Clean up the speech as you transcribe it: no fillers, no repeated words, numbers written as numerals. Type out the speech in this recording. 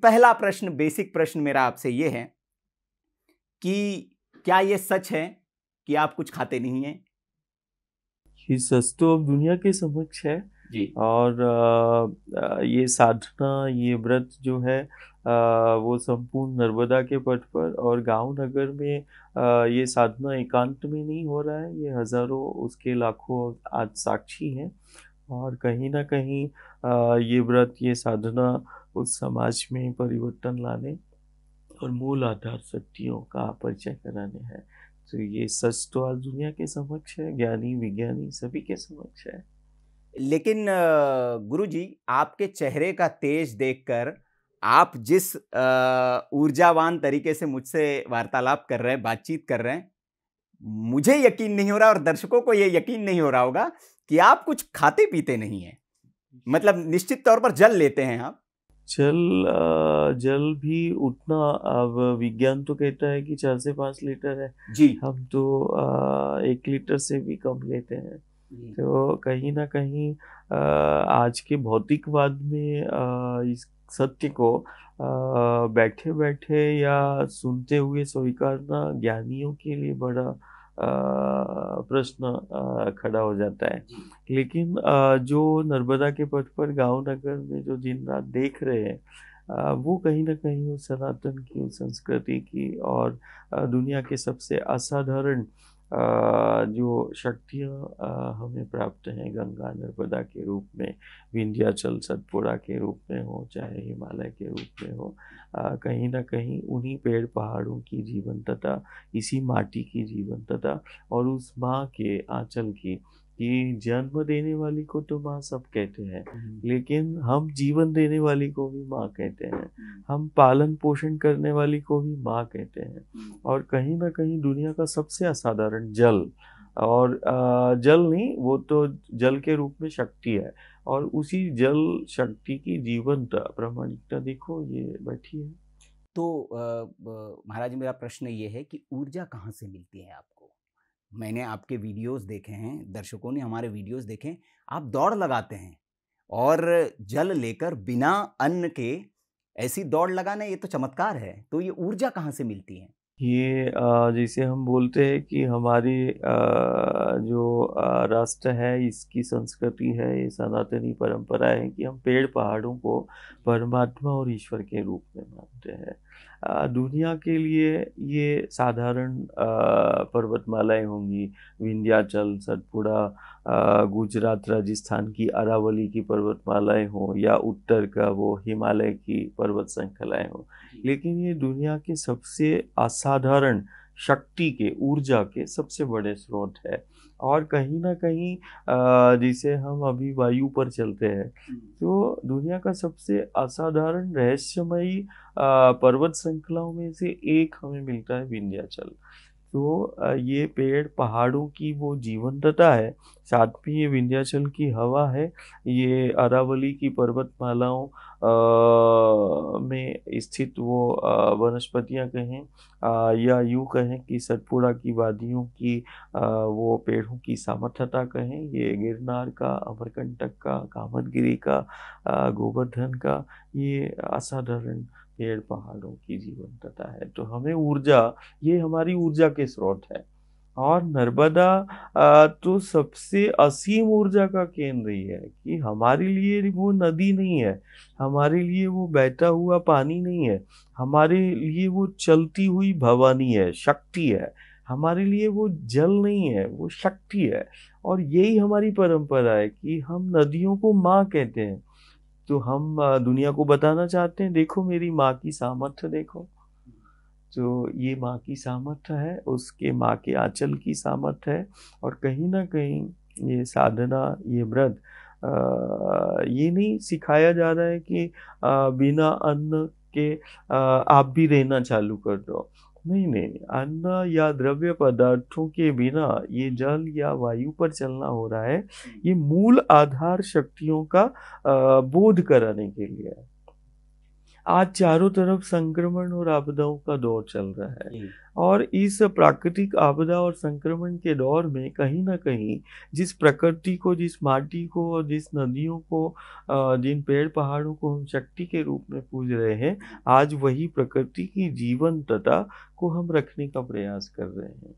पहला प्रश्न, बेसिक प्रश्न मेरा आपसे ये है कि क्या ये सच है कि आप कुछ खाते नहीं हैं? ये सच तो अब दुनिया के समक्ष है। जी। और ये साधना, ये व्रत जो है वो संपूर्ण नर्मदा के तट पर और गांव नगर में ये साधना एकांत में नहीं हो रहा है। ये हजारों, उसके लाखों आज साक्षी हैं। और कहीं ना कहीं ये व्रत, ये साधना उस समाज में परिवर्तन लाने और मूल आधार शक्तियों का परिचय कराने हैं। तो ये सच तो आज दुनिया के समक्ष है, ज्ञानी विज्ञानी सभी के समक्ष है। लेकिन गुरुजी, आपके चेहरे का तेज देखकर आप जिस ऊर्जावान तरीके से मुझसे वार्तालाप कर रहे हैं, बातचीत कर रहे हैं, मुझे यकीन नहीं हो रहा और दर्शकों को ये यकीन नहीं हो रहा होगा कि आप कुछ खाते-पीते नहीं हैं। मतलब निश्चित तौर पर जल लेते हैं आप। जल भी उतना, अब विज्ञान तो कहता है कि 4 से 5 लीटर है। जी। हम तो 1 लीटर से भी कम लेते हैं। जी। तो कहीं ना कहीं आज के भौतिकवाद में इस सत्य को बैठे बैठे या सुनते हुए स्वीकारना ज्ञानियों के लिए बड़ा प्रश्न खड़ा हो जाता है। लेकिन जो नर्मदा के तट पर गांव नगर में जो दिन रात देख रहे हैं, वो कहीं ना कहीं उस सनातन की, उस संस्कृति की और दुनिया के सबसे असाधारण जो शक्तियाँ हमें प्राप्त हैं, गंगा नर्मदा के रूप में, विंध्याचल सतपुड़ा के रूप में हो, चाहे हिमालय के रूप में हो, कहीं ना कहीं उन्हीं पेड़ पहाड़ों की जीवंतता, इसी माटी की जीवंतता और उस माँ के आंचल की, कि जन्म देने वाली को तो माँ सब कहते हैं, लेकिन हम जीवन देने वाली को भी माँ कहते हैं, हम पालन पोषण करने वाली को भी माँ कहते हैं। और कहीं ना कहीं दुनिया का सबसे असाधारण जल, और जल नहीं, वो तो जल के रूप में शक्ति है, और उसी जल शक्ति की जीवंत प्रामाणिकता देखो, ये बैठी है। तो महाराज जी, मेरा प्रश्न ये है कि ऊर्जा कहाँ से मिलती है आपको? मैंने आपके वीडियोज़ देखे हैं, दर्शकों ने हमारे वीडियोज़ देखे हैं, आप दौड़ लगाते हैं और जल लेकर बिना अन्न के ऐसी दौड़ लगाना, ये तो चमत्कार है। तो ये ऊर्जा कहाँ से मिलती है? ये जैसे हम बोलते हैं कि हमारी जो राष्ट्र है, इसकी संस्कृति है, ये सनातनी परंपरा है कि हम पेड़ पहाड़ों को परमात्मा और ईश्वर के रूप में मानते हैं। दुनिया के लिए ये साधारण पर्वतमालाएं होंगी, विंध्याचल सतपुड़ा, गुजरात राजस्थान की अरावली की पर्वतमालाएं हो, या उत्तर का वो हिमालय की पर्वत श्रृंखलाएं हो, लेकिन ये दुनिया के सबसे असाधारण शक्ति के, ऊर्जा के सबसे बड़े स्रोत है। और कहीं ना कहीं जैसे हम अभी वायु पर चलते हैं, तो दुनिया का सबसे असाधारण रहस्यमयी पर्वत श्रृंखलाओं में से एक हमें मिलता है, विंध्याचल। तो ये पेड़ पहाड़ों की वो जीवंतता है, साथ में ये विंध्याचल की हवा है, ये अरावली की पर्वतमालाओं में स्थित वो वनस्पतियां कहें, या यूं कहें कि सतपुड़ा की वादियों की वो पेड़ों की सामर्थ्यता कहें, ये गिरनार का, अमरकंटक का, कामदगिरी का, गोवर्धन का, ये असाधारण पेड़ पहाड़ों की जीवंतता है। तो हमें ऊर्जा, ये हमारी ऊर्जा के स्रोत है। और नर्मदा तो सबसे असीम ऊर्जा का केंद्र ही है, कि हमारे लिए वो नदी नहीं है, हमारे लिए वो बहता हुआ पानी नहीं है, हमारे लिए वो चलती हुई भवानी है, शक्ति है। हमारे लिए वो जल नहीं है, वो शक्ति है। और यही हमारी परंपरा है कि हम नदियों को माँ कहते हैं। तो हम दुनिया को बताना चाहते हैं, देखो मेरी माँ की सामर्थ्य देखो। तो ये माँ की सामर्थ्य है, उसके माँ के आंचल की सामर्थ्य है। और कहीं ना कहीं ये साधना, ये व्रत, ये नहीं सिखाया जा रहा है कि बिना अन्न के आप भी रहना चालू कर दो। नहीं नहीं, अन्न या द्रव्य पदार्थों के बिना ये जल या वायु पर चलना हो रहा है, ये मूल आधार शक्तियों का बोध कराने के लिए है। आज चारों तरफ संक्रमण और आपदाओं का दौर चल रहा है। जी। और इस प्राकृतिक आपदा और संक्रमण के दौर में कहीं न कहीं जिस प्रकृति को, जिस माटी को और जिस नदियों को जिन पेड़-पहाड़ों को हम शक्ति के रूप में पूज रहे हैं, आज वही प्रकृति की जीवंतता को हम रखने का प्रयास कर रहे हैं।